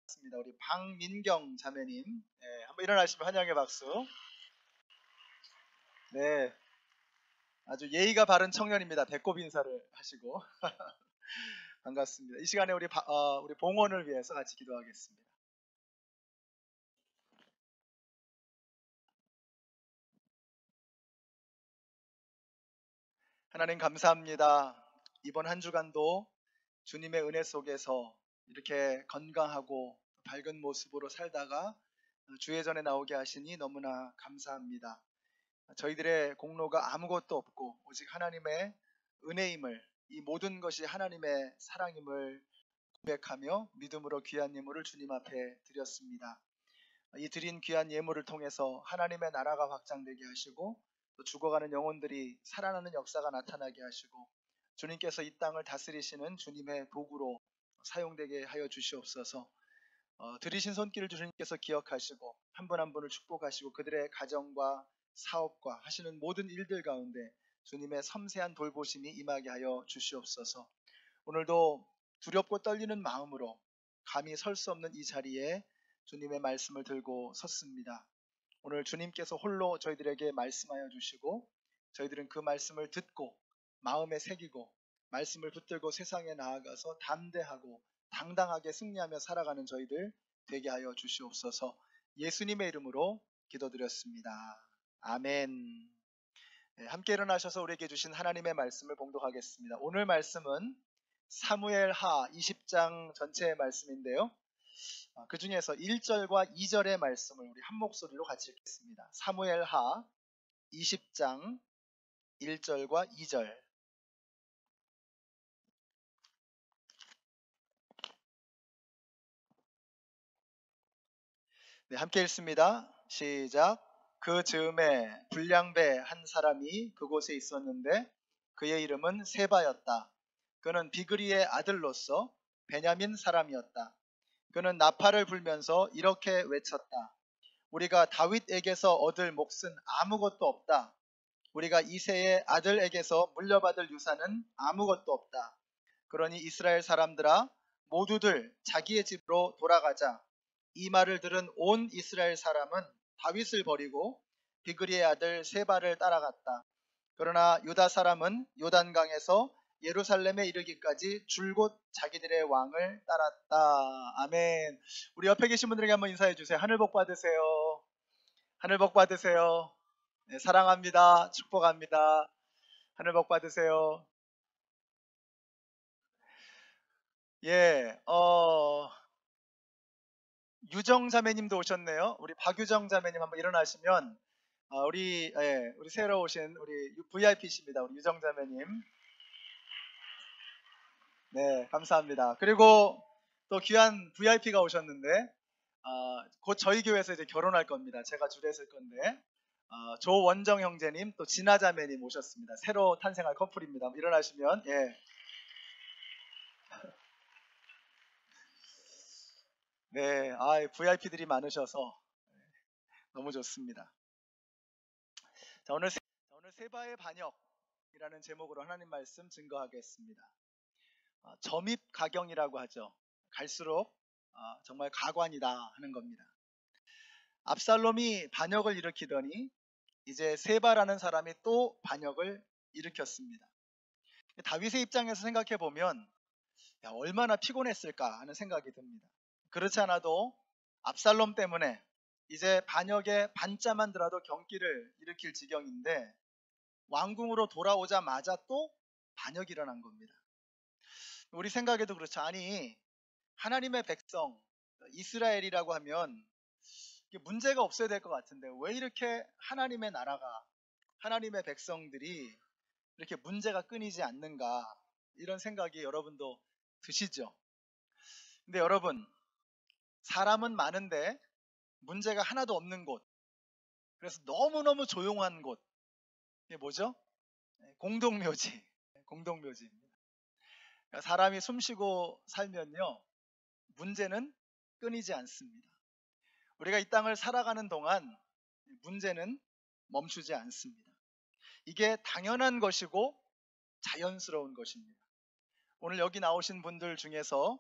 있습니다. 우리 박민경 자매님, 한번 일어나시면 환영의 박수. 네, 아주 예의가 바른 청년입니다. 배꼽 인사를 하시고 반갑습니다. 이 시간에 우리 봉헌을 위해서 같이 기도하겠습니다. 하나님 감사합니다. 이번 한 주간도 주님의 은혜 속에서 이렇게 건강하고 밝은 모습으로 살다가 주의 전에 나오게 하시니 너무나 감사합니다. 저희들의 공로가 아무것도 없고 오직 하나님의 은혜임을, 이 모든 것이 하나님의 사랑임을 고백하며 믿음으로 귀한 예물을 주님 앞에 드렸습니다. 이 드린 귀한 예물을 통해서 하나님의 나라가 확장되게 하시고 또 죽어가는 영혼들이 살아나는 역사가 나타나게 하시고 주님께서 이 땅을 다스리시는 주님의 도구로 사용되게 하여 주시옵소서. 들이신 손길을 주님께서 기억하시고 한 분 한 분을 축복하시고 그들의 가정과 사업과 하시는 모든 일들 가운데 주님의 섬세한 돌보심이 임하게 하여 주시옵소서. 오늘도 두렵고 떨리는 마음으로 감히 설 수 없는 이 자리에 주님의 말씀을 들고 섰습니다. 오늘 주님께서 홀로 저희들에게 말씀하여 주시고 저희들은 그 말씀을 듣고 마음에 새기고 말씀을 붙들고 세상에 나아가서 담대하고 당당하게 승리하며 살아가는 저희들 되게 하여 주시옵소서. 예수님의 이름으로 기도드렸습니다. 아멘. 함께 일어나셔서 우리에게 주신 하나님의 말씀을 봉독하겠습니다. 오늘 말씀은 사무엘하 20장 전체의 말씀인데요. 그 중에서 1절과 2절의 말씀을 우리 한 목소리로 같이 읽겠습니다. 사무엘하 20장 1절과 2절. 네, 함께 읽습니다. 시작. 그 즈음에 불량배 한 사람이 그곳에 있었는데 그의 이름은 세바였다. 그는 비그리의 아들로서 베냐민 사람이었다. 그는 나팔을 불면서 이렇게 외쳤다. 우리가 다윗에게서 얻을 몫은 아무것도 없다. 우리가 이새의 아들에게서 물려받을 유산은 아무것도 없다. 그러니 이스라엘 사람들아 모두들 자기의 집으로 돌아가자. 이 말을 들은 온 이스라엘 사람은 다윗을 버리고 비그리의 아들 세바를 따라갔다. 그러나 유다 사람은 요단강에서 예루살렘에 이르기까지 줄곧 자기들의 왕을 따랐다. 아멘. 우리 옆에 계신 분들에게 한번 인사해 주세요. 하늘 복 받으세요. 하늘 복 받으세요. 네, 사랑합니다. 축복합니다. 하늘 복 받으세요. 예, 유정 자매님도 오셨네요. 우리 박유정 자매님 한번 일어나시면 우리 새로 오신 우리 VIP십니다. 우리 유정 자매님. 네, 감사합니다. 그리고 또 귀한 VIP가 오셨는데 곧 저희 교회에서 이제 결혼할 겁니다. 제가 주례했을 건데 조원정 형제님 또 진아 자매님 오셨습니다. 새로 탄생할 커플입니다. 일어나시면 예. 네, VIP들이 많으셔서 너무 좋습니다. 자, 오늘 세바의 반역이라는 제목으로 하나님 말씀 증거하겠습니다. 점입가경이라고 하죠. 갈수록 정말 가관이다 하는 겁니다. 압살롬이 반역을 일으키더니 이제 세바라는 사람이 또 반역을 일으켰습니다. 다윗의 입장에서 생각해 보면 얼마나 피곤했을까 하는 생각이 듭니다. 그렇지 않아도 압살롬 때문에 이제 반역의 반자만 들어도 경기를 일으킬 지경인데 왕궁으로 돌아오자마자 또 반역이 일어난 겁니다. 우리 생각에도 그렇죠. 아니 하나님의 백성 이스라엘이라고 하면 문제가 없어야 될 것 같은데 왜 이렇게 하나님의 나라가 하나님의 백성들이 이렇게 문제가 끊이지 않는가 이런 생각이 여러분도 드시죠. 근데 여러분 사람은 많은데 문제가 하나도 없는 곳, 그래서 너무너무 조용한 곳, 이게 뭐죠? 공동묘지. 공동묘지입니다. 사람이 숨쉬고 살면요 문제는 끊이지 않습니다. 우리가 이 땅을 살아가는 동안 문제는 멈추지 않습니다. 이게 당연한 것이고 자연스러운 것입니다. 오늘 여기 나오신 분들 중에서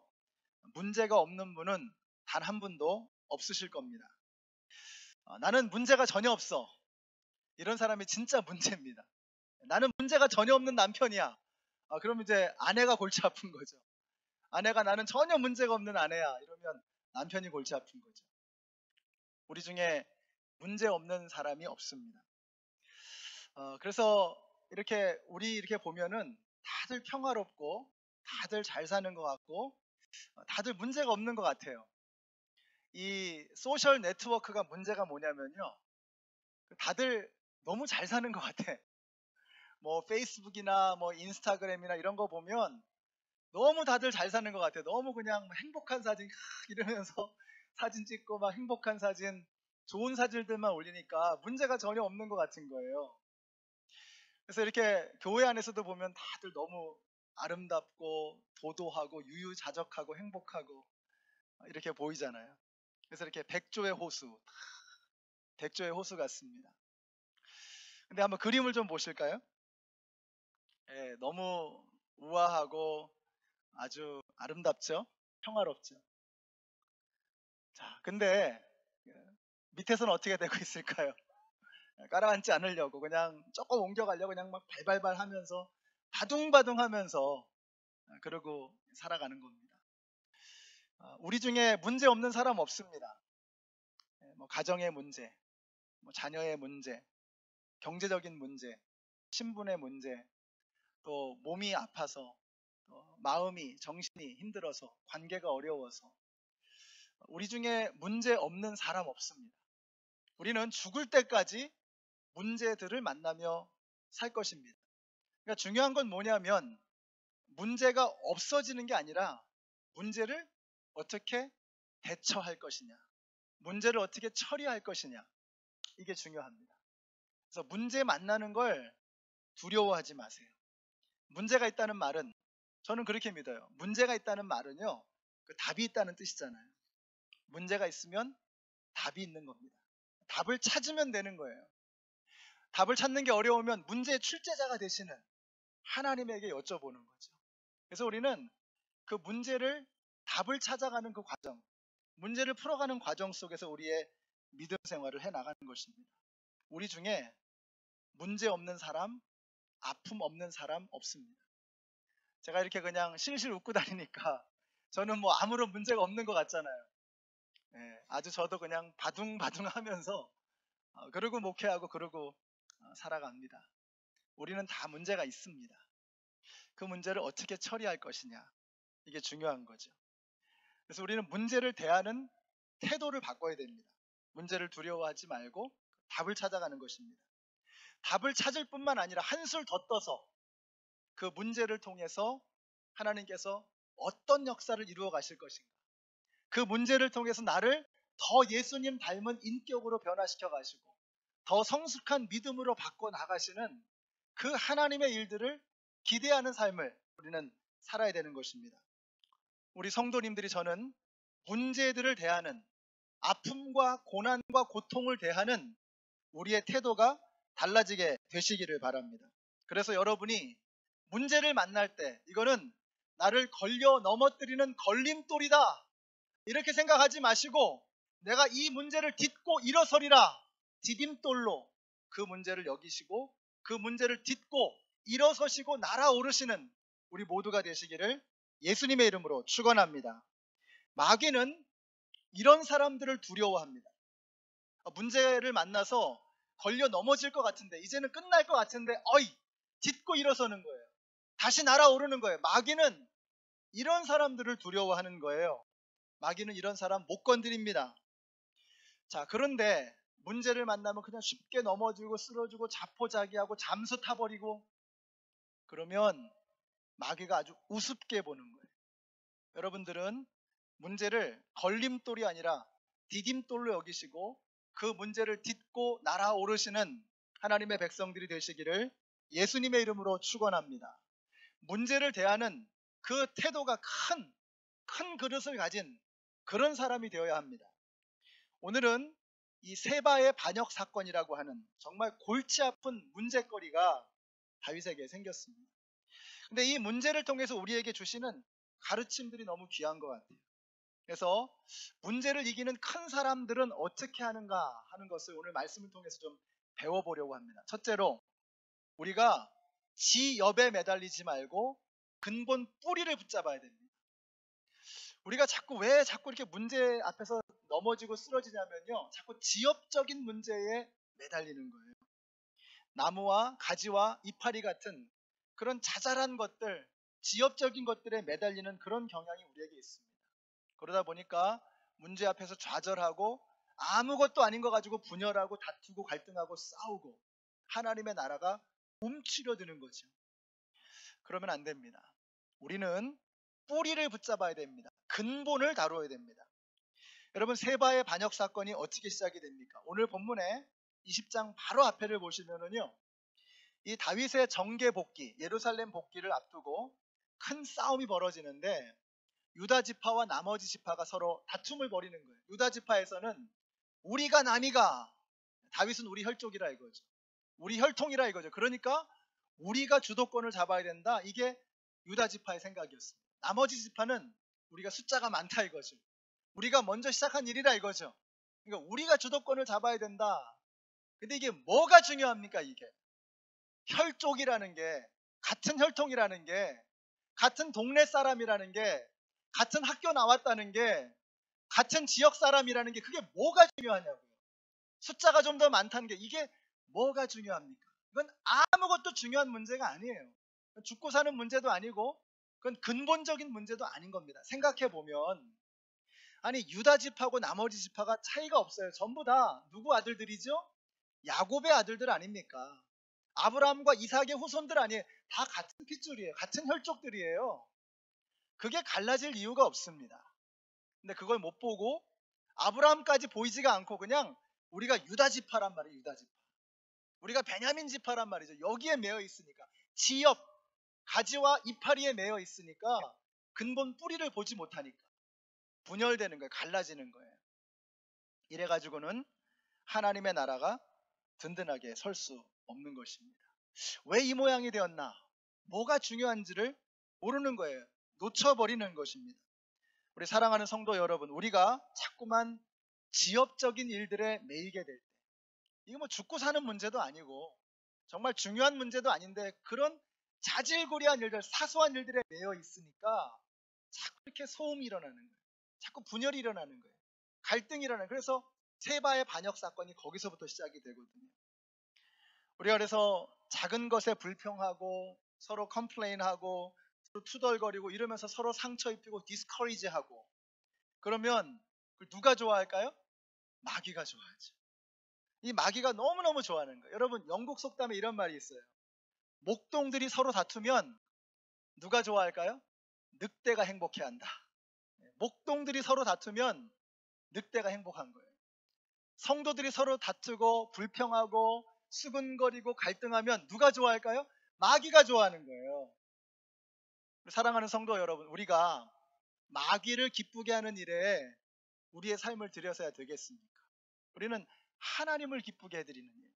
문제가 없는 분은 단 한 분도 없으실 겁니다. 나는 문제가 전혀 없어. 이런 사람이 진짜 문제입니다. 나는 문제가 전혀 없는 남편이야. 그럼 이제 아내가 골치 아픈 거죠. 아내가 나는 전혀 문제가 없는 아내야. 이러면 남편이 골치 아픈 거죠. 우리 중에 문제 없는 사람이 없습니다. 그래서 우리 이렇게 보면은 다들 평화롭고 다들 잘 사는 것 같고 다들 문제가 없는 것 같아요. 이 소셜 네트워크가 문제가 뭐냐면요. 다들 너무 잘 사는 것 같아. 뭐 페이스북이나 뭐 인스타그램이나 이런 거 보면 너무 다들 잘 사는 것 같아. 너무 그냥 행복한 사진 이러면서 사진 찍고 막 행복한 사진, 좋은 사진들만 올리니까 문제가 전혀 없는 것 같은 거예요. 그래서 이렇게 교회 안에서도 보면 다들 너무 아름답고 도도하고 유유자적하고 행복하고 이렇게 보이잖아요. 그래서 이렇게 백조의 호수, 백조의 호수 같습니다. 근데 한번 그림을 좀 보실까요? 예, 너무 우아하고 아주 아름답죠? 평화롭죠? 자, 근데 밑에서는 어떻게 되고 있을까요? 가라앉지 않으려고 그냥 조금 옮겨가려고 그냥 막 발발발 하면서 바둥바둥 하면서 그러고 살아가는 겁니다. 우리 중에 문제 없는 사람 없습니다. 뭐 가정의 문제, 뭐 자녀의 문제, 경제적인 문제, 신분의 문제, 또 몸이 아파서, 또 마음이, 정신이 힘들어서, 관계가 어려워서 우리 중에 문제 없는 사람 없습니다. 우리는 죽을 때까지 문제들을 만나며 살 것입니다. 그러니까 중요한 건 뭐냐면 문제가 없어지는 게 아니라 문제를 어떻게 대처할 것이냐, 문제를 어떻게 처리할 것이냐, 이게 중요합니다. 그래서 문제 만나는 걸 두려워하지 마세요. 문제가 있다는 말은 저는 그렇게 믿어요. 문제가 있다는 말은요, 답이 있다는 뜻이잖아요. 문제가 있으면 답이 있는 겁니다. 답을 찾으면 되는 거예요. 답을 찾는 게 어려우면 문제의 출제자가 되시는 하나님에게 여쭤보는 거죠. 그래서 우리는 그 문제를 답을 찾아가는 그 과정, 문제를 풀어가는 과정 속에서 우리의 믿음 생활을 해나가는 것입니다. 우리 중에 문제 없는 사람, 아픔 없는 사람 없습니다. 제가 이렇게 그냥 실실 웃고 다니니까 저는 뭐 아무런 문제가 없는 것 같잖아요. 아주 저도 그냥 바둥바둥 하면서 그러고 목회하고 그러고 살아갑니다. 우리는 다 문제가 있습니다. 그 문제를 어떻게 처리할 것이냐, 이게 중요한 거죠. 그래서 우리는 문제를 대하는 태도를 바꿔야 됩니다. 문제를 두려워하지 말고 답을 찾아가는 것입니다. 답을 찾을 뿐만 아니라 한술 더 떠서 그 문제를 통해서 하나님께서 어떤 역사를 이루어 가실 것인가, 그 문제를 통해서 나를 더 예수님 닮은 인격으로 변화시켜 가시고 더 성숙한 믿음으로 바꿔 나가시는 그 하나님의 일들을 기대하는 삶을 우리는 살아야 되는 것입니다. 우리 성도님들이 저는 문제들을 대하는, 아픔과 고난과 고통을 대하는 우리의 태도가 달라지게 되시기를 바랍니다. 그래서 여러분이 문제를 만날 때 이거는 나를 걸려 넘어뜨리는 걸림돌이다, 이렇게 생각하지 마시고 내가 이 문제를 딛고 일어서리라, 디딤돌로 그 문제를 여기시고 그 문제를 딛고 일어서시고 날아오르시는 우리 모두가 되시기를 예수님의 이름으로 축원합니다. 마귀는 이런 사람들을 두려워합니다. 문제를 만나서 걸려 넘어질 것 같은데, 이제는 끝날 것 같은데 딛고 일어서는 거예요. 다시 날아오르는 거예요. 마귀는 이런 사람들을 두려워하는 거예요. 마귀는 이런 사람 못 건드립니다. 자, 그런데 문제를 만나면 그냥 쉽게 넘어지고 쓰러지고 자포자기하고 잠수 타버리고 그러면 마귀가 아주 우습게 보는 거예요. 여러분들은 문제를 걸림돌이 아니라 디딤돌로 여기시고 그 문제를 딛고 날아오르시는 하나님의 백성들이 되시기를 예수님의 이름으로 축원합니다. 문제를 대하는 그 태도가 큰 그릇을 가진 그런 사람이 되어야 합니다. 오늘은 이 세바의 반역 사건이라고 하는 정말 골치 아픈 문제거리가 다윗에게 생겼습니다. 근데 이 문제를 통해서 우리에게 주시는 가르침들이 너무 귀한 것 같아요. 그래서 문제를 이기는 큰 사람들은 어떻게 하는가 하는 것을 오늘 말씀을 통해서 좀 배워보려고 합니다. 첫째로 우리가 지엽에 매달리지 말고 근본 뿌리를 붙잡아야 됩니다. 우리가 왜 자꾸 이렇게 문제 앞에서 넘어지고 쓰러지냐면요, 자꾸 지엽적인 문제에 매달리는 거예요. 나무와 가지와 이파리 같은 그런 자잘한 것들, 지엽적인 것들에 매달리는 그런 경향이 우리에게 있습니다. 그러다 보니까 문제 앞에서 좌절하고 아무것도 아닌 거 가지고 분열하고 다투고 갈등하고 싸우고 하나님의 나라가 움츠려드는 거죠. 그러면 안 됩니다. 우리는 뿌리를 붙잡아야 됩니다. 근본을 다루어야 됩니다. 여러분, 세바의 반역 사건이 어떻게 시작이 됩니까? 오늘 본문에 20장 바로 앞에를 보시면은요, 이 다윗의 정계 복귀, 예루살렘 복귀를 앞두고 큰 싸움이 벌어지는데 유다 지파와 나머지 지파가 서로 다툼을 벌이는 거예요. 유다 지파에서는 우리가 남이가, 다윗은 우리 혈족이라 이거죠. 우리 혈통이라 이거죠. 그러니까 우리가 주도권을 잡아야 된다. 이게 유다 지파의 생각이었습니다. 나머지 지파는 우리가 숫자가 많다 이거죠. 우리가 먼저 시작한 일이라 이거죠. 그러니까 우리가 주도권을 잡아야 된다. 근데 이게 뭐가 중요합니까? 이게 혈족이라는 게, 같은 혈통이라는 게, 같은 동네 사람이라는 게, 같은 학교 나왔다는 게, 같은 지역 사람이라는 게, 그게 뭐가 중요하냐고요. 숫자가 좀 더 많다는 게 이게 뭐가 중요합니까? 이건 아무것도 중요한 문제가 아니에요. 죽고 사는 문제도 아니고 그건 근본적인 문제도 아닌 겁니다. 생각해 보면, 아니 유다 집하고 나머지 지파가 차이가 없어요. 전부 다 누구 아들들이죠? 야곱의 아들들 아닙니까? 아브라함과 이삭의 후손들 아니에요. 다 같은 핏줄이에요. 같은 혈족들이에요. 그게 갈라질 이유가 없습니다. 근데 그걸 못 보고 아브라함까지 보이지가 않고 그냥 우리가 유다 지파란 말이에요. 유다 지파. 우리가 베냐민 지파란 말이죠. 여기에 매여 있으니까, 지엽, 가지와 이파리에 매여 있으니까 근본 뿌리를 보지 못하니까 분열되는 거예요. 갈라지는 거예요. 이래가지고는 하나님의 나라가 든든하게 설 수 없는 것입니다. 왜 이 모양이 되었나? 뭐가 중요한지를 모르는 거예요. 놓쳐버리는 것입니다. 우리 사랑하는 성도 여러분, 우리가 자꾸만 지엽적인 일들에 매이게 될 때, 이게 뭐 죽고 사는 문제도 아니고 정말 중요한 문제도 아닌데 그런 자질구레한 일들, 사소한 일들에 매여 있으니까 자꾸 이렇게 소음이 일어나는 거예요. 자꾸 분열이 일어나는 거예요. 갈등이 일어나는 거예요. 그래서 세바의 반역 사건이 거기서부터 시작이 되거든요. 우리가 그래서 작은 것에 불평하고 서로 컴플레인하고 서로 투덜거리고 이러면서 서로 상처 입히고 디스커리지하고 그러면 그걸 누가 좋아할까요? 마귀가 좋아하죠. 이 마귀가 너무너무 좋아하는 거예요. 여러분, 영국 속담에 이런 말이 있어요. 목동들이 서로 다투면 누가 좋아할까요? 늑대가 행복해한다. 목동들이 서로 다투면 늑대가 행복한 거예요. 성도들이 서로 다투고 불평하고 수근거리고 갈등하면 누가 좋아할까요? 마귀가 좋아하는 거예요. 사랑하는 성도 여러분, 우리가 마귀를 기쁘게 하는 일에 우리의 삶을 들여서야 되겠습니까? 우리는 하나님을 기쁘게 해드리는 일,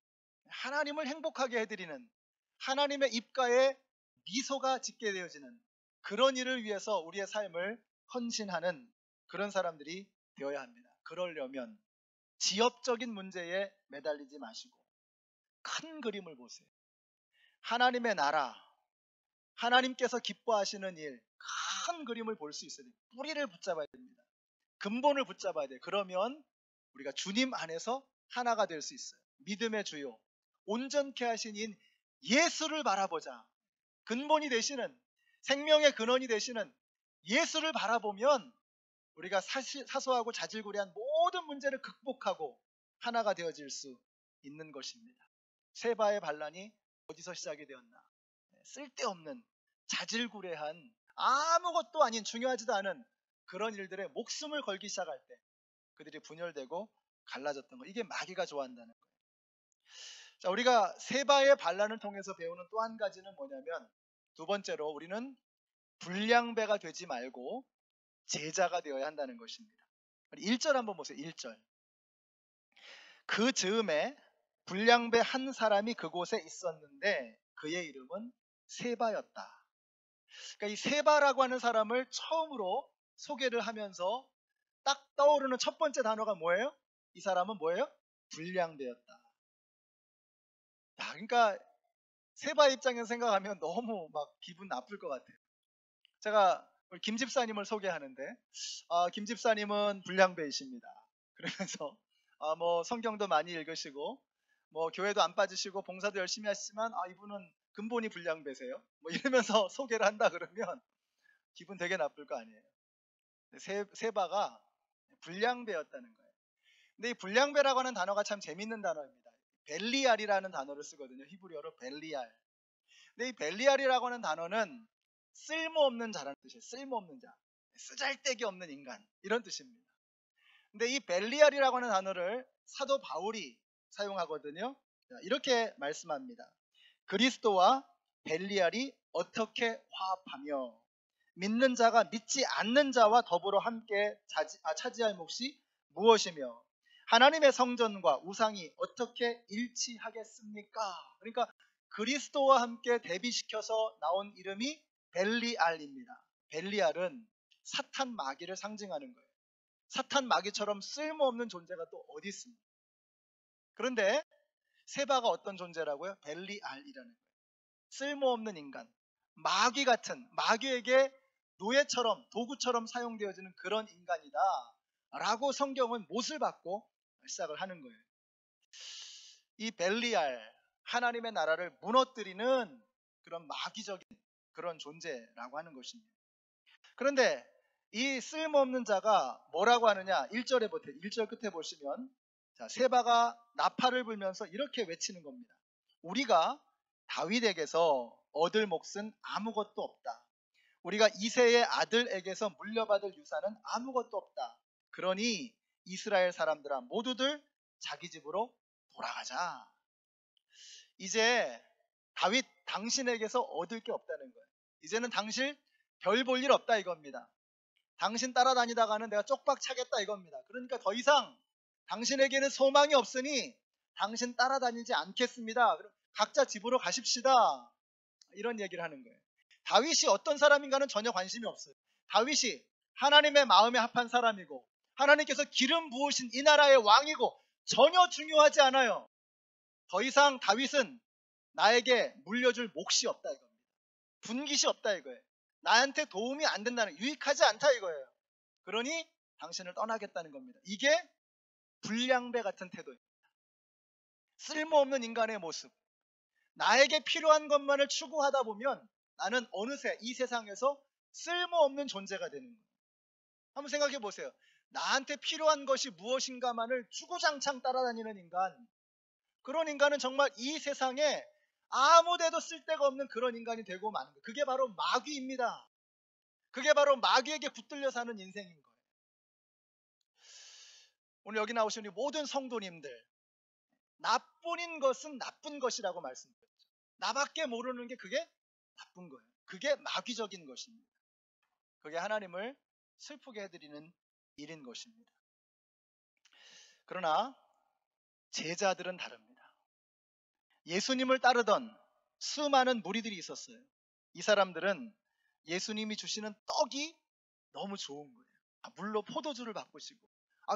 하나님을 행복하게 해드리는, 하나님의 입가에 미소가 짓게 되어지는 그런 일을 위해서 우리의 삶을 헌신하는 그런 사람들이 되어야 합니다. 그러려면 지엽적인 문제에 매달리지 마시고 큰 그림을 보세요. 하나님의 나라, 하나님께서 기뻐하시는 일, 큰 그림을 볼 수 있어야 돼요. 뿌리를 붙잡아야 됩니다. 근본을 붙잡아야 돼요. 그러면 우리가 주님 안에서 하나가 될 수 있어요. 믿음의 주요, 온전케 하신 인 예수를 바라보자. 근본이 되시는, 생명의 근원이 되시는 예수를 바라보면 우리가 사소하고 자질구레한 모든 문제를 극복하고 하나가 되어질 수 있는 것입니다. 세바의 반란이 어디서 시작이 되었나? 쓸데없는 자질구레한 아무것도 아닌 중요하지도 않은 그런 일들에 목숨을 걸기 시작할 때 그들이 분열되고 갈라졌던 거, 이게 마귀가 좋아한다는 거예요. 자, 우리가 세바의 반란을 통해서 배우는 또 한 가지는 뭐냐면, 두 번째로 우리는 불량배가 되지 말고 제자가 되어야 한다는 것입니다. 1절 한번 보세요. 1절. 그 즈음에 불량배 한 사람이 그곳에 있었는데 그의 이름은 세바였다. 그러니까 이 세바라고 하는 사람을 처음으로 소개를 하면서 딱 떠오르는 첫 번째 단어가 뭐예요? 이 사람은 뭐예요? 불량배였다. 야, 그러니까 세바 입장에서 생각하면 너무 막 기분 나쁠 것 같아요. 제가 우리 김 집사님을 소개하는데, 김 집사님은 불량배이십니다. 그러면서 뭐 성경도 많이 읽으시고 뭐 교회도 안 빠지시고 봉사도 열심히 하시지만 이분은 근본이 불량배세요. 뭐 이러면서 소개를 한다 그러면 기분 되게 나쁠 거 아니에요. 세바가 불량배였다는 거예요. 근데 이 불량배라고 하는 단어가 참 재밌는 단어입니다. 벨리알이라는 단어를 쓰거든요. 히브리어로 벨리알. 근데 이 벨리알이라고 하는 단어는 쓸모없는 자라는 뜻이에요. 쓸모없는 자, 쓰잘데기 없는 인간, 이런 뜻입니다. 근데 이 벨리알이라고 하는 단어를 사도 바울이 사용하거든요. 이렇게 말씀합니다. 그리스도와 벨리알이 어떻게 화합하며 믿는 자가 믿지 않는 자와 더불어 함께 차지할 몫이 무엇이며 하나님의 성전과 우상이 어떻게 일치하겠습니까? 그러니까 그리스도와 함께 대비시켜서 나온 이름이 벨리알입니다. 벨리알은 사탄 마귀를 상징하는 거예요. 사탄 마귀처럼 쓸모없는 존재가 또 어디 있습니까? 그런데 세바가 어떤 존재라고요? 벨리알이라는 거예요. 쓸모없는 인간, 마귀 같은, 마귀에게 노예처럼 도구처럼 사용되어지는 그런 인간이다 라고 성경은 못을 받고 시작을 하는 거예요. 이 벨리알, 하나님의 나라를 무너뜨리는 그런 마귀적인 그런 존재라고 하는 것입니다. 그런데 이 쓸모없는 자가 뭐라고 하느냐? 1절 끝에 보시면 세바가 나팔을 불면서 이렇게 외치는 겁니다. 우리가 다윗에게서 얻을 몫은 아무것도 없다. 우리가 이새의 아들에게서 물려받을 유산은 아무것도 없다. 그러니 이스라엘 사람들아 모두들 자기 집으로 돌아가자. 이제 다윗 당신에게서 얻을 게 없다는 거예요. 이제는 당신 별 볼 일 없다 이겁니다. 당신 따라다니다가는 내가 쪽박 차겠다 이겁니다. 그러니까 더 이상 당신에게는 소망이 없으니 당신 따라다니지 않겠습니다. 그럼 각자 집으로 가십시다. 이런 얘기를 하는 거예요. 다윗이 어떤 사람인가는 전혀 관심이 없어요. 다윗이 하나님의 마음에 합한 사람이고 하나님께서 기름 부으신 이 나라의 왕이고 전혀 중요하지 않아요. 더 이상 다윗은 나에게 물려줄 몫이 없다 이겁니다. 분깃이 없다 이거예요. 나한테 도움이 안 된다는, 유익하지 않다 이거예요. 그러니 당신을 떠나겠다는 겁니다. 이게 불량배 같은 태도입니다. 쓸모없는 인간의 모습. 나에게 필요한 것만을 추구하다 보면 나는 어느새 이 세상에서 쓸모없는 존재가 되는 거예요. 한번 생각해 보세요. 나한테 필요한 것이 무엇인가만을 주구장창 따라다니는 인간. 그런 인간은 정말 이 세상에 아무데도 쓸데가 없는 그런 인간이 되고 마는 거예요. 그게 바로 마귀입니다. 그게 바로 마귀에게 붙들려 사는 인생인 거예요. 오늘 여기 나오신 우리 모든 성도님들, 나뿐인 것은 나쁜 것이라고 말씀드렸죠. 나밖에 모르는 게 그게 나쁜 거예요. 그게 마귀적인 것입니다. 그게 하나님을 슬프게 해드리는 일인 것입니다. 그러나 제자들은 다릅니다. 예수님을 따르던 수많은 무리들이 있었어요. 이 사람들은 예수님이 주시는 떡이 너무 좋은 거예요. 물로 포도주를 바꾸시고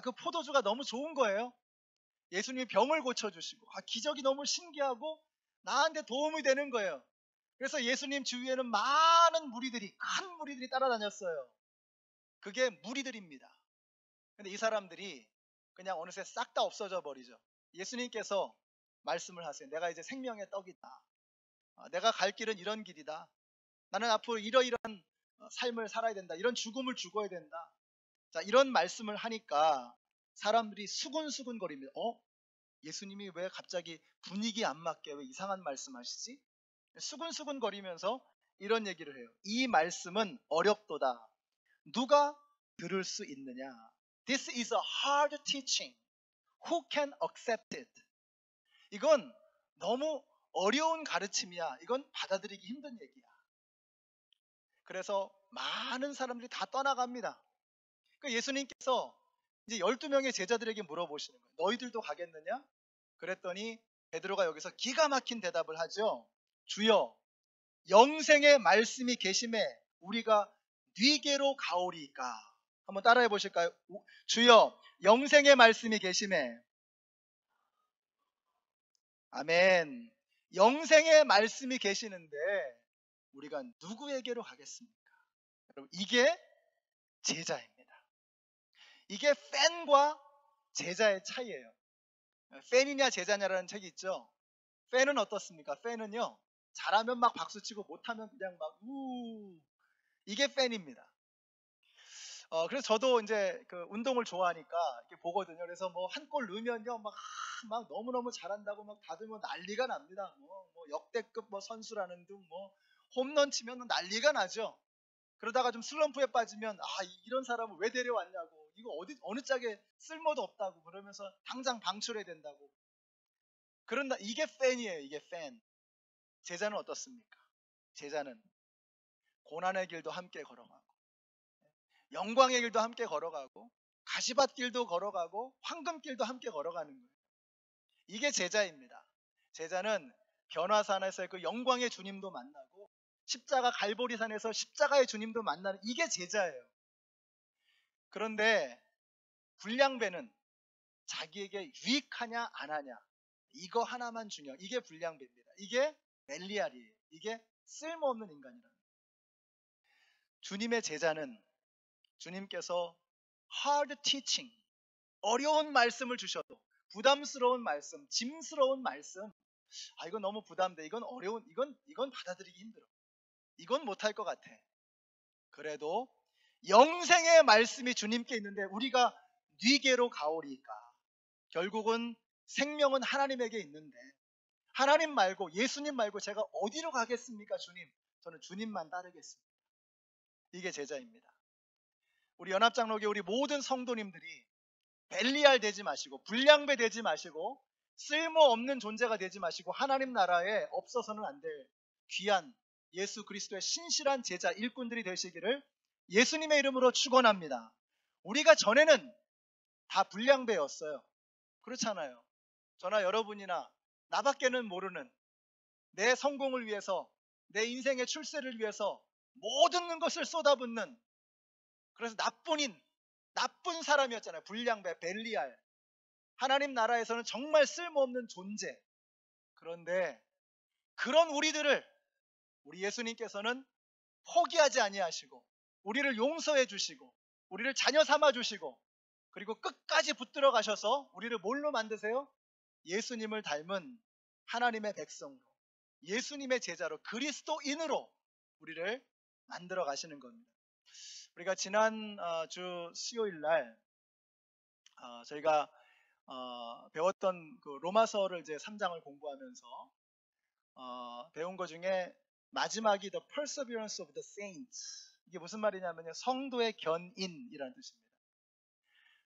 그 포도주가 너무 좋은 거예요. 예수님이 병을 고쳐주시고 기적이 너무 신기하고 나한테 도움이 되는 거예요. 그래서 예수님 주위에는 많은 무리들이, 큰 무리들이 따라다녔어요. 그게 무리들입니다. 근데 이 사람들이 그냥 어느새 싹 다 없어져 버리죠. 예수님께서 말씀을 하세요. 내가 이제 생명의 떡이다. 내가 갈 길은 이런 길이다. 나는 앞으로 이러이러한 삶을 살아야 된다. 이런 죽음을 죽어야 된다. 자, 이런 말씀을 하니까 사람들이 수근수근 거립니다. 예수님이 왜 갑자기 분위기 안 맞게 왜 이상한 말씀 하시지? 수근수근 거리면서 이런 얘기를 해요. 이 말씀은 어렵도다. 누가 들을 수 있느냐? This is a hard teaching. Who can accept it? 이건 너무 어려운 가르침이야. 이건 받아들이기 힘든 얘기야. 그래서 많은 사람들이 다 떠나갑니다. 그러니까 예수님께서 이제 12명의 제자들에게 물어보시는 거예요. 너희들도 가겠느냐? 그랬더니 베드로가 여기서 기가 막힌 대답을 하죠. 주여, 영생의 말씀이 계심에 우리가 네게로 가오리이까. 한번 따라해 보실까요? 주여 영생의 말씀이 계심에. 아멘. 영생의 말씀이 계시는데 우리가 누구에게로 가겠습니까? 여러분, 이게 제자입니다. 이게 팬과 제자의 차이예요. 팬이냐 제자냐라는 책이 있죠. 팬은 어떻습니까? 팬은요, 잘하면 막 박수치고 못하면 그냥 막 이게 팬입니다. 그래서 저도 이제 그 운동을 좋아하니까 이렇게 보거든요. 그래서 뭐 한 골 넣으면요 막 너무너무 잘한다고 막 다들 뭐 난리가 납니다. 뭐 역대급 뭐 선수라는 둥 뭐 홈런 치면 난리가 나죠. 그러다가 좀 슬럼프에 빠지면 이런 사람을 왜 데려왔냐고, 이거 어느 짝에 쓸모도 없다고 그러면서 당장 방출해야 된다고. 그런다, 이게 팬이에요. 이게 팬. 제자는 어떻습니까? 제자는 고난의 길도 함께 걸어가고 영광의 길도 함께 걸어가고 가시밭길도 걸어가고 황금길도 함께 걸어가는 거예요. 이게 제자입니다. 제자는 변화산에서 그 영광의 주님도 만나고 십자가 갈보리산에서 십자가의 주님도 만나는, 이게 제자예요. 그런데 불량배는 자기에게 유익하냐 안 하냐, 이거 하나만 중요. 이게 불량배입니다. 이게 벨리알이에요. 이게 쓸모없는 인간이라는 거예요. 주님의 제자는 주님께서 hard teaching, 어려운 말씀을 주셔도, 부담스러운 말씀, 짐스러운 말씀, 이건 너무 부담돼, 이건 어려운, 이건 받아들이기 힘들어, 이건 못할 것 같아. 그래도 영생의 말씀이 주님께 있는데 우리가 뉘게로 가오리까. 결국은 생명은 하나님에게 있는데 하나님 말고, 예수님 말고 제가 어디로 가겠습니까? 주님, 저는 주님만 따르겠습니다. 이게 제자입니다. 우리 연합장로교 우리 모든 성도님들이 벨리알 되지 마시고 불량배 되지 마시고 쓸모없는 존재가 되지 마시고 하나님 나라에 없어서는 안 될 귀한 예수 그리스도의 신실한 제자 일꾼들이 되시기를 예수님의 이름으로 축원합니다. 우리가 전에는 다 불량배였어요. 그렇잖아요. 저나 여러분이나 나밖에는 모르는, 내 성공을 위해서, 내 인생의 출세를 위해서 모든 것을 쏟아붓는, 그래서 나쁜 사람이었잖아요. 불량배, 벨리알. 하나님 나라에서는 정말 쓸모없는 존재. 그런데 그런 우리들을 우리 예수님께서는 포기하지 아니하시고 우리를 용서해 주시고 우리를 자녀 삼아 주시고, 그리고 끝까지 붙들어 가셔서 우리를 뭘로 만드세요? 예수님을 닮은 하나님의 백성으로, 예수님의 제자로, 그리스도인으로 우리를 만들어 가시는 겁니다. 우리가 지난 주 수요일 날 저희가 배웠던 그 로마서를 이제 3장을 공부하면서 배운 것 중에 마지막이 The Perseverance of the Saints. 이게 무슨 말이냐면요, 성도의 견인이라는 뜻입니다.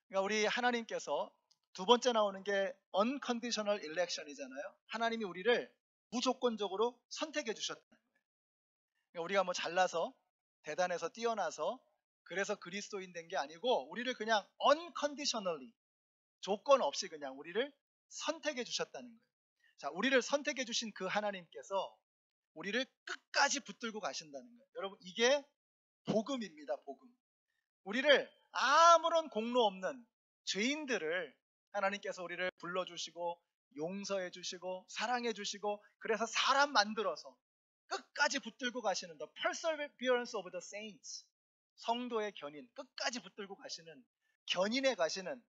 그러니까 우리 하나님께서 두 번째 나오는 게 Unconditional Election이잖아요. 하나님이 우리를 무조건적으로 선택해 주셨다는 거예요. 그러니까 우리가 뭐 잘나서 대단해서 뛰어나서 그래서 그리스도인 된 게 아니고, 우리를 그냥 unconditionally, 조건 없이 그냥 우리를 선택해 주셨다는 거예요. 자, 우리를 선택해 주신 그 하나님께서 우리를 끝까지 붙들고 가신다는 거예요. 여러분, 이게 복음입니다. 복음. 우리를 아무런 공로 없는 죄인들을 하나님께서 우리를 불러주시고 용서해 주시고 사랑해 주시고, 그래서 사람 만들어서 끝까지 붙들고 가시는 The Perseverance of the Saints, 성도의 견인, 끝까지 붙들고 가시는, 견인해 가시는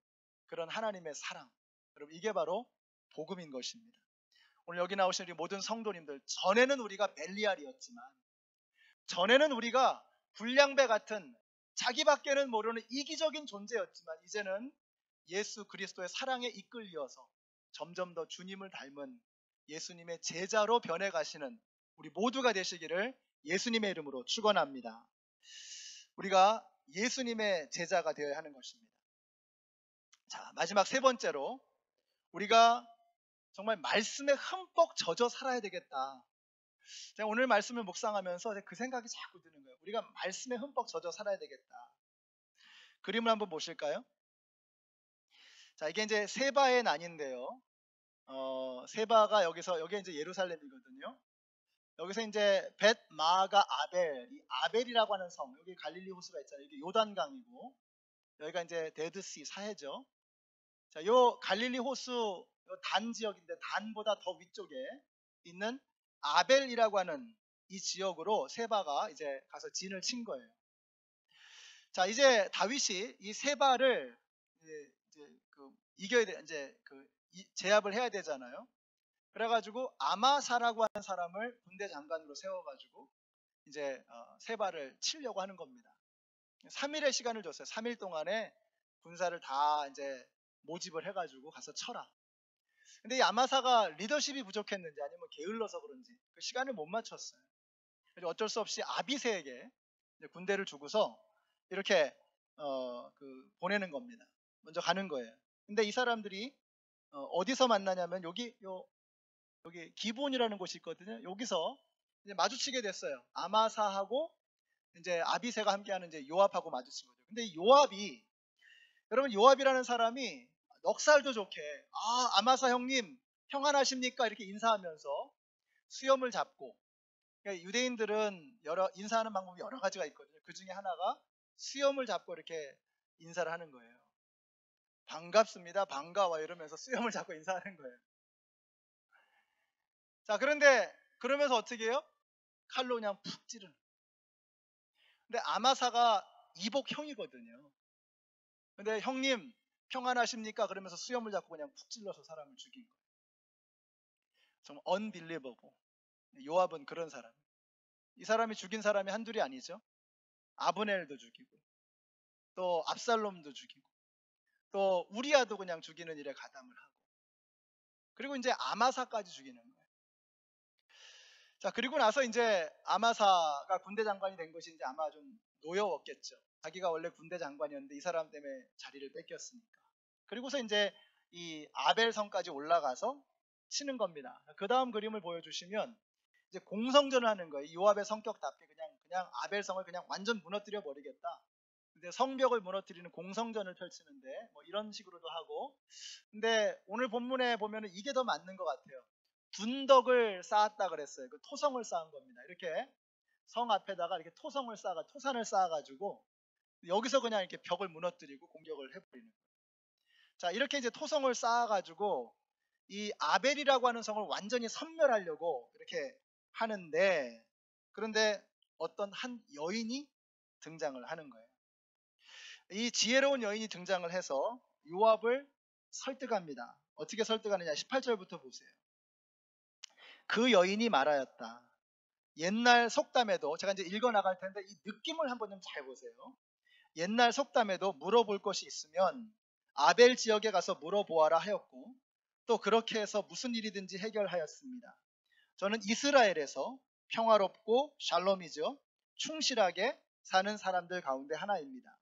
그런 하나님의 사랑. 여러분, 이게 바로 복음인 것입니다. 오늘 여기 나오신 우리 모든 성도님들, 전에는 우리가 벨리알이었지만, 전에는 우리가 불량배 같은 자기밖에는 모르는 이기적인 존재였지만, 이제는 예수 그리스도의 사랑에 이끌려서 점점 더 주님을 닮은 예수님의 제자로 변해가시는 우리 모두가 되시기를 예수님의 이름으로 축원합니다. 우리가 예수님의 제자가 되어야 하는 것입니다. 자, 마지막 세 번째로, 우리가 정말 말씀에 흠뻑 젖어 살아야 되겠다. 제가 오늘 말씀을 묵상하면서 그 생각이 자꾸 드는 거예요. 우리가 말씀에 흠뻑 젖어 살아야 되겠다. 그림을 한번 보실까요? 자, 이게 이제 세바의 난인데요. 세바가 여기 이제 예루살렘이거든요. 여기서 이제 벳 마가 아벨, 이 아벨이라고 하는 성, 여기 갈릴리 호수가 있잖아요. 이게 요단강이고, 여기가 이제 데드시 사해죠. 자, 요 갈릴리 호수 요 단 지역인데 단보다 더 위쪽에 있는 아벨이라고 하는 이 지역으로 세바가 이제 가서 진을 친 거예요. 자, 이제 다윗이 이 세바를 이겨야 돼, 이제 제압을 해야 되잖아요. 그래가지고 아마사라고 하는 사람을 군대 장관으로 세워가지고 이제 세바를 치려고 하는 겁니다. 3일의 시간을 줬어요. 3일 동안에 군사를 다 이제 모집을 해가지고 가서 쳐라. 근데 이 아마사가 리더십이 부족했는지 아니면 게을러서 그런지 그 시간을 못 맞췄어요. 그래서 어쩔 수 없이 아비새에게 군대를 주고서 이렇게 보내는 겁니다. 먼저 가는 거예요. 근데 이 사람들이 어디서 만나냐면 여기 기본이라는 곳이 있거든요. 여기서 이제 마주치게 됐어요. 아마사하고 이제 아비새가 함께하는 이제 요압하고 마주친 거죠. 근데 이 요압이, 여러분, 요압이라는 사람이 넉살도 좋게 아마사 형님 평안하십니까 이렇게 인사하면서 수염을 잡고, 그러니까 유대인들은 인사하는 방법이 여러 가지가 있거든요. 그 중에 하나가 수염을 잡고 이렇게 인사를 하는 거예요. 반갑습니다, 반가워 이러면서 수염을 잡고 인사하는 거예요. 자, 그런데 그러면서 어떻게 해요? 칼로 그냥 푹 찌르는. 근데 아마사가 이복형이거든요. 근데 형님 평안하십니까? 그러면서 수염을 잡고 그냥 푹 찔러서 사람을 죽인 거예요. 정말 unbelievable. 요압은 그런 사람. 이 사람이 죽인 사람이 한둘이 아니죠. 아브넬도 죽이고 또 압살롬도 죽이고 또 우리아도 그냥 죽이는 일에 가담을 하고, 그리고 이제 아마사까지 죽이는 거예요. 자, 그리고 나서 이제 아마사가 군대 장관이 된 것이 이제 아마 좀 노여웠겠죠. 자기가 원래 군대 장관이었는데 이 사람 때문에 자리를 뺏겼으니까. 그리고서 이제 이 아벨성까지 올라가서 치는 겁니다. 그 다음 그림을 보여주시면 이제 공성전을 하는 거예요. 요압의 성격답게 그냥 아벨성을 그냥 완전 무너뜨려 버리겠다. 근데 성벽을 무너뜨리는 공성전을 펼치는데 뭐 이런 식으로도 하고. 근데 오늘 본문에 보면은 이게 더 맞는 것 같아요. 둔덕을 쌓았다 그랬어요. 그 토성을 쌓은 겁니다. 이렇게 성 앞에다가 이렇게 토산을 쌓아가지고 여기서 그냥 이렇게 벽을 무너뜨리고 공격을 해버리는 거예요. 자, 이렇게 이제 토성을 쌓아가지고 이 아벨이라고 하는 성을 완전히 섬멸하려고 이렇게 하는데, 그런데 어떤 한 여인이 등장을 하는 거예요. 이 지혜로운 여인이 등장을 해서 요압을 설득합니다. 어떻게 설득하느냐? 18절부터 보세요. 그 여인이 말하였다. 옛날 속담에도, 제가 이제 읽어 나갈 텐데 이 느낌을 한번 좀 잘 보세요. 옛날 속담에도 물어볼 것이 있으면 아벨 지역에 가서 물어보아라 하였고, 또 그렇게 해서 무슨 일이든지 해결하였습니다. 저는 이스라엘에서 평화롭고 샬롬이죠, 충실하게 사는 사람들 가운데 하나입니다.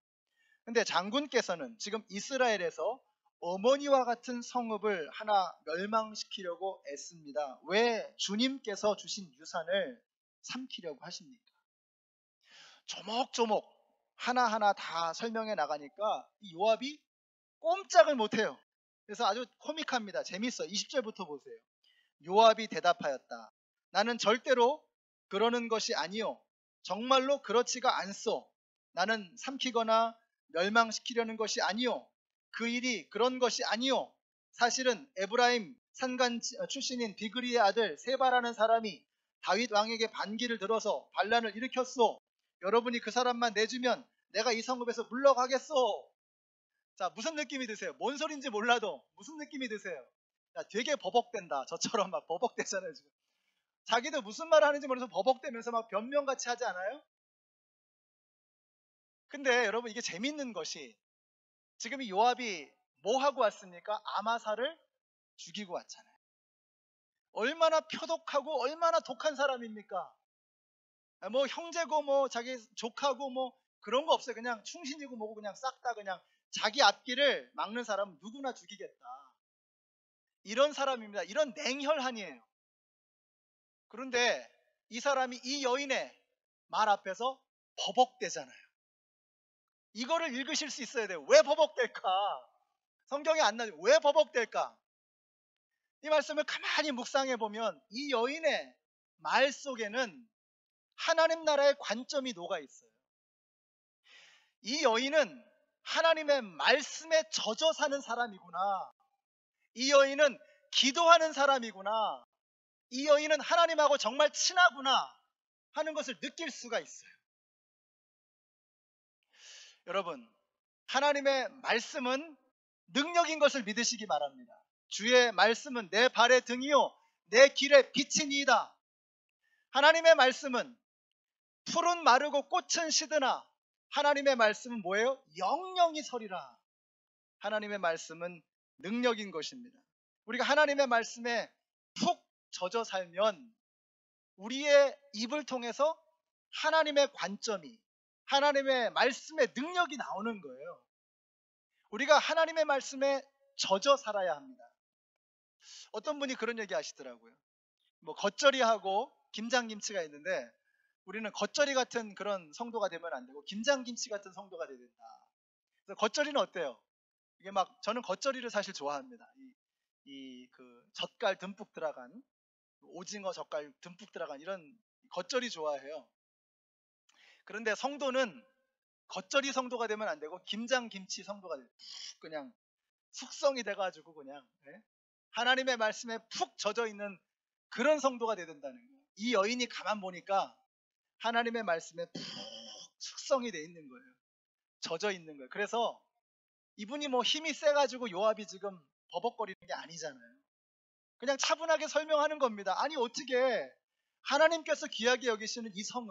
근데 장군께서는 지금 이스라엘에서 어머니와 같은 성읍을 하나 멸망시키려고 애씁니다. 왜 주님께서 주신 유산을 삼키려고 하십니까? 조목조목 하나하나 다 설명해 나가니까 이 요압이 꼼짝을 못해요. 그래서 아주 코믹합니다. 재밌어요. 20절부터 보세요. 요압이 대답하였다. 나는 절대로 그러는 것이 아니요, 정말로 그렇지가 않소. 나는 삼키거나 멸망시키려는 것이 아니요, 그 일이 그런 것이 아니요. 사실은 에브라임 산간 출신인 비그리의 아들 세바라는 사람이 다윗 왕에게 반기를 들어서 반란을 일으켰소. 여러분이 그 사람만 내주면 내가 이 성읍에서 물러가겠소. 자, 무슨 느낌이 드세요? 뭔 소린지 몰라도 무슨 느낌이 드세요? 야, 되게 버벅댄다. 저처럼 막 버벅대잖아요 지금. 자기도 무슨 말 하는지 모르면서 버벅대면서 막 변명같이 하지 않아요? 근데 여러분, 이게 재밌는 것이 지금 이 요압이 뭐 하고 왔습니까? 아마사를 죽이고 왔잖아요. 얼마나 표독하고 얼마나 독한 사람입니까? 뭐 형제고 뭐 자기 족하고 뭐 그런 거 없어요. 그냥 충신이고 뭐고 그냥 싹 다 그냥 자기 앞길을 막는 사람은 누구나 죽이겠다. 이런 사람입니다. 이런 냉혈한이에요. 그런데 이 사람이 이 여인의 말 앞에서 버벅대잖아요. 이거를 읽으실 수 있어야 돼요. 왜 버벅댈까? 성경에 안 나와요. 왜 버벅댈까? 이 말씀을 가만히 묵상해 보면 이 여인의 말 속에는 하나님 나라의 관점이 녹아 있어요. 이 여인은 하나님의 말씀에 젖어 사는 사람이구나. 이 여인은 기도하는 사람이구나. 이 여인은 하나님하고 정말 친하구나 하는 것을 느낄 수가 있어요. 여러분, 하나님의 말씀은 능력인 것을 믿으시기 바랍니다. 주의 말씀은 내 발의 등이요 내 길의 빛이니이다. 하나님의 말씀은 풀은 마르고 꽃은 시드나 하나님의 말씀은 뭐예요? 영영이 서리라. 하나님의 말씀은 능력인 것입니다. 우리가 하나님의 말씀에 푹 젖어 살면 우리의 입을 통해서 하나님의 관점이, 하나님의 말씀의 능력이 나오는 거예요. 우리가 하나님의 말씀에 젖어 살아야 합니다. 어떤 분이 그런 얘기 하시더라고요. 뭐 겉절이하고 김장김치가 있는데 우리는 겉절이 같은 그런 성도가 되면 안 되고 김장김치 같은 성도가 되야 된다. 그래서 겉절이는 어때요? 이게 막 저는 겉절이를 사실 좋아합니다. 그 젓갈 듬뿍 들어간 오징어 젓갈 듬뿍 들어간 이런 겉절이 좋아해요. 그런데 성도는 겉절이 성도가 되면 안 되고 김장김치 성도가 돼요. 그냥 숙성이 돼가지고 그냥 하나님의 말씀에 푹 젖어 있는 그런 성도가 돼야 된다는 거예요. 이 여인이 가만 보니까 하나님의 말씀에 푹 숙성이 돼 있는 거예요. 젖어 있는 거예요. 그래서 이분이 뭐 힘이 세가지고 요압이 지금 버벅거리는 게 아니잖아요. 그냥 차분하게 설명하는 겁니다. 아니 어떻게 하나님께서 귀하게 여기시는 이 성읍,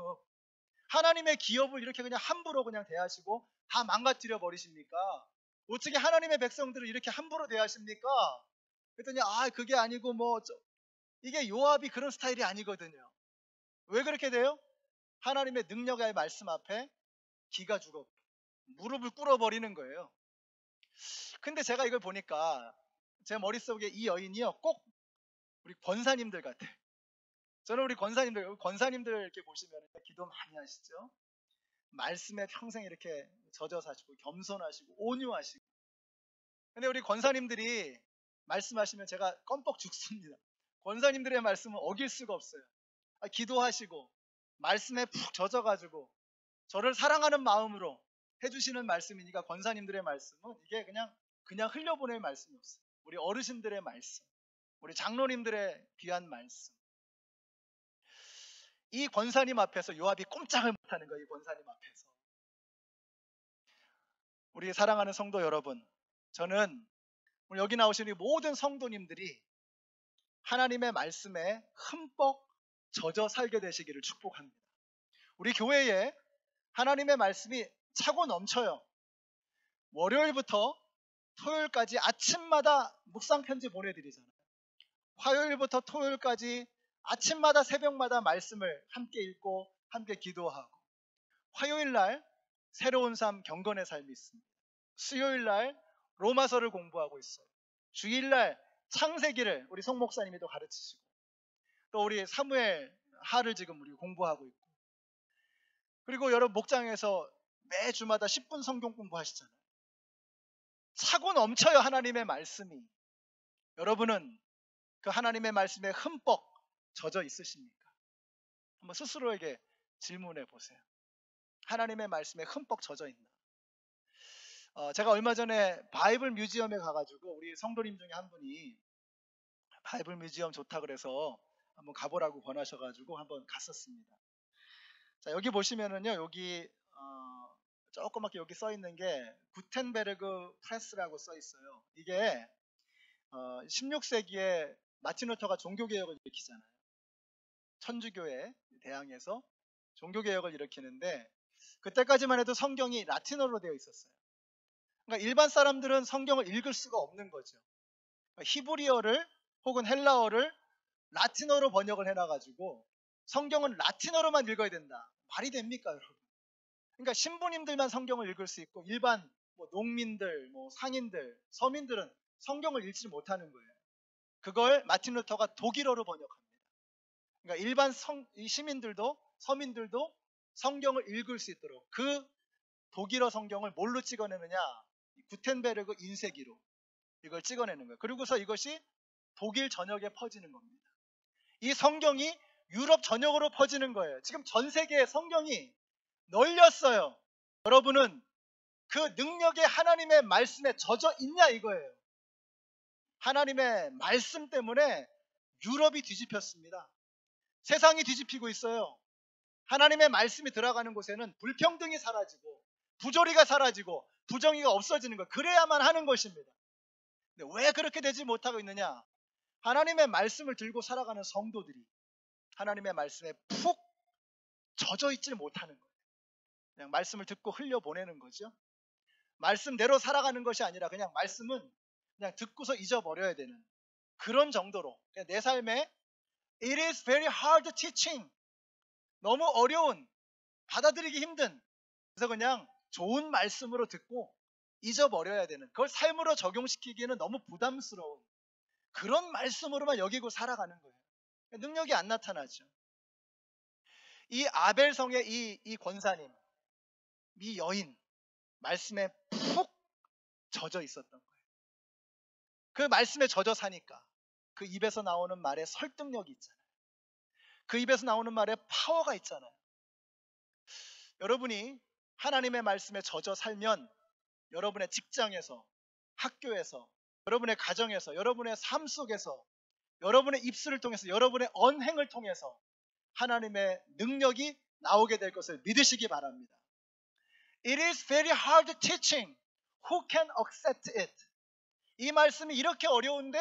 하나님의 기업을 이렇게 그냥 함부로 그냥 대하시고 다 망가뜨려 버리십니까? 어떻게 하나님의 백성들을 이렇게 함부로 대하십니까? 그랬더니 그게 아니고 이게 요압이 그런 스타일이 아니거든요. 왜 그렇게 돼요? 하나님의 능력의 말씀 앞에 기가 죽어 무릎을 꿇어버리는 거예요. 근데 제가 이걸 보니까 제 머릿속에 이 여인이요 꼭 우리 권사님들 같아. 저는 우리 권사님들 이렇게 보시면 기도 많이 하시죠. 말씀에 평생 이렇게 젖어 사시고 겸손하시고 온유하시고. 근데 우리 권사님들이 말씀하시면 제가 껌뻑 죽습니다. 권사님들의 말씀은 어길 수가 없어요. 기도하시고 말씀에 푹 젖어가지고 저를 사랑하는 마음으로 해주시는 말씀이니까 권사님들의 말씀은 이게 그냥 흘려보낼 말씀이 없어요. 우리 어르신들의 말씀, 우리 장로님들의 귀한 말씀. 이 권사님 앞에서 요압이 꼼짝을 못하는 거예요. 이 권사님 앞에서. 우리 사랑하는 성도 여러분, 저는 오늘 여기 나오신 이 모든 성도님들이 하나님의 말씀에 흠뻑 젖어 살게 되시기를 축복합니다. 우리 교회에 하나님의 말씀이 차고 넘쳐요. 월요일부터 토요일까지 아침마다 묵상 편지 보내드리잖아요. 화요일부터 토요일까지 아침마다 새벽마다 말씀을 함께 읽고 함께 기도하고, 화요일날 새로운 삶 경건의 삶이 있습니다. 수요일날 로마서를 공부하고 있어요. 주일날 창세기를 우리 송 목사님이 또 가르치시고, 또 우리 사무엘 하를 지금 우리 공부하고 있고, 그리고 여러분 목장에서 매주마다 10분 성경 공부하시잖아요. 차고 넘쳐요. 하나님의 말씀이. 여러분은 그 하나님의 말씀에 흠뻑 젖어 있으십니까? 한번 스스로에게 질문해 보세요. 하나님의 말씀에 흠뻑 젖어 있나? 제가 얼마 전에 바이블 뮤지엄에 가가지고 우리 성도님 중에 한 분이 바이블 뮤지엄 좋다 그래서 한번 가보라고 권하셔가지고 한번 갔었습니다. 자, 여기 보시면은요, 여기 조그맣게 여기 써 있는 게 구텐베르그 프레스라고 써 있어요. 이게 16세기에 마틴 루터가 종교개혁을 일으키잖아요. 천주교에 대항해서 종교개혁을 일으키는데, 그때까지만 해도 성경이 라틴어로 되어 있었어요. 그러니까 일반 사람들은 성경을 읽을 수가 없는 거죠. 그러니까 히브리어를 혹은 헬라어를 라틴어로 번역을 해놔가지고 성경은 라틴어로만 읽어야 된다. 말이 됩니까, 여러분? 그러니까 신부님들만 성경을 읽을 수 있고 일반 농민들, 상인들, 서민들은 성경을 읽지 못하는 거예요. 그걸 마틴 루터가 독일어로 번역합니다. 그러니까 일반 시민들도 서민들도 성경을 읽을 수 있도록 그 독일어 성경을 뭘로 찍어내느냐? 구텐베르그 인쇄기로 이걸 찍어내는 거예요. 그리고서 이것이 독일 전역에 퍼지는 겁니다. 이 성경이 유럽 전역으로 퍼지는 거예요. 지금 전 세계에 성경이 널렸어요. 여러분은 그 능력이 하나님의 말씀에 젖어 있냐 이거예요. 하나님의 말씀 때문에 유럽이 뒤집혔습니다. 세상이 뒤집히고 있어요. 하나님의 말씀이 들어가는 곳에는 불평등이 사라지고 부조리가 사라지고 부정의가 없어지는 것. 그래야만 하는 것입니다. 근데 왜 그렇게 되지 못하고 있느냐? 하나님의 말씀을 들고 살아가는 성도들이 하나님의 말씀에 푹 젖어 있질 못하는 거예요. 그냥 말씀을 듣고 흘려보내는 거죠. 말씀대로 살아가는 것이 아니라 그냥 말씀은 그냥 듣고서 잊어버려야 되는 그런 정도로 내 삶에 It is very hard teaching. 너무 어려운, 받아들이기 힘든, 그래서 그냥 좋은 말씀으로 듣고 잊어버려야 되는, 그걸 삶으로 적용시키기에는 너무 부담스러운 그런 말씀으로만 여기고 살아가는 거예요. 능력이 안 나타나죠. 이 아벨성의 이 권사님, 이 여인, 말씀에 푹 젖어 있었던 거예요. 그 말씀에 젖어 사니까 그 입에서 나오는 말에 설득력이 있잖아요. 그 입에서 나오는 말에 파워가 있잖아요. 여러분이 하나님의 말씀에 젖어 살면 여러분의 직장에서, 학교에서, 여러분의 가정에서, 여러분의 삶 속에서, 여러분의 입술을 통해서, 여러분의 언행을 통해서 하나님의 능력이 나오게 될 것을 믿으시기 바랍니다. It is very hard teaching. Who can accept it? 이 말씀이 이렇게 어려운데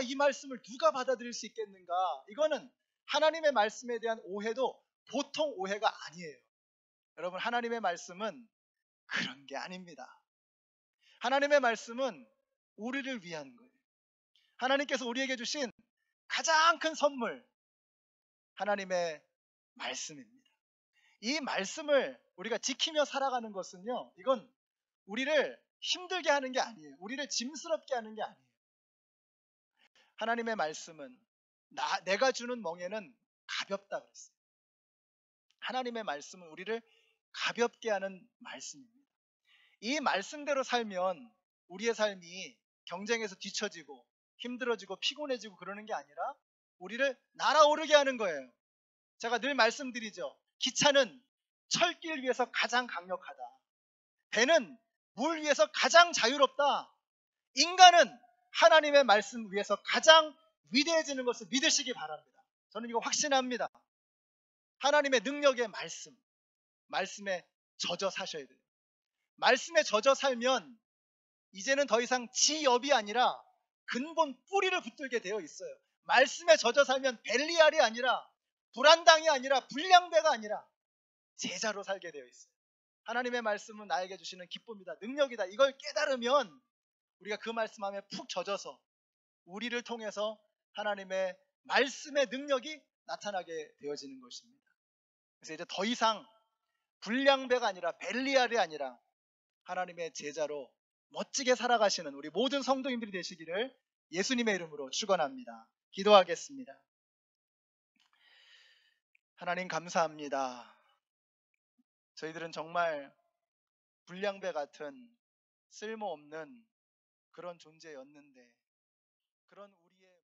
이 말씀을 누가 받아들일 수 있겠는가? 이거는 하나님의 말씀에 대한 오해도 보통 오해가 아니에요. 여러분, 하나님의 말씀은 그런 게 아닙니다. 하나님의 말씀은 우리를 위한 거예요. 하나님께서 우리에게 주신 가장 큰 선물, 하나님의 말씀입니다. 이 말씀을 우리가 지키며 살아가는 것은요, 이건 우리를 힘들게 하는 게 아니에요. 우리를 짐스럽게 하는 게 아니에요. 하나님의 말씀은 내가 주는 멍에는 가볍다 그랬어요. 하나님의 말씀은 우리를 가볍게 하는 말씀입니다. 이 말씀대로 살면 우리의 삶이 경쟁에서 뒤처지고 힘들어지고 피곤해지고 그러는 게 아니라 우리를 날아오르게 하는 거예요. 제가 늘 말씀드리죠. 기차는 철길 위에서 가장 강력하다. 배는 물 위에서 가장 자유롭다. 인간은 하나님의 말씀 위에서 가장 위대해지는 것을 믿으시기 바랍니다. 저는 이거 확신합니다. 하나님의 능력의 말씀에 젖어 사셔야 돼요. 말씀에 젖어 살면 이제는 더 이상 지엽이 아니라 근본 뿌리를 붙들게 되어 있어요. 말씀에 젖어 살면 벨리알이 아니라 불안당이 아니라 불량배가 아니라 제자로 살게 되어 있어요. 하나님의 말씀은 나에게 주시는 기쁨이다, 능력이다. 이걸 깨달으면 우리가 그 말씀함에 푹 젖어서 우리를 통해서 하나님의 말씀의 능력이 나타나게 되어지는 것입니다. 그래서 이제 더 이상 불량배가 아니라 벨리알이 아니라 하나님의 제자로 멋지게 살아가시는 우리 모든 성도님들이 되시기를 예수님의 이름으로 축원합니다. 기도하겠습니다. 하나님 감사합니다. 저희들은 정말 불량배 같은 쓸모없는 그런 존재였는데 그런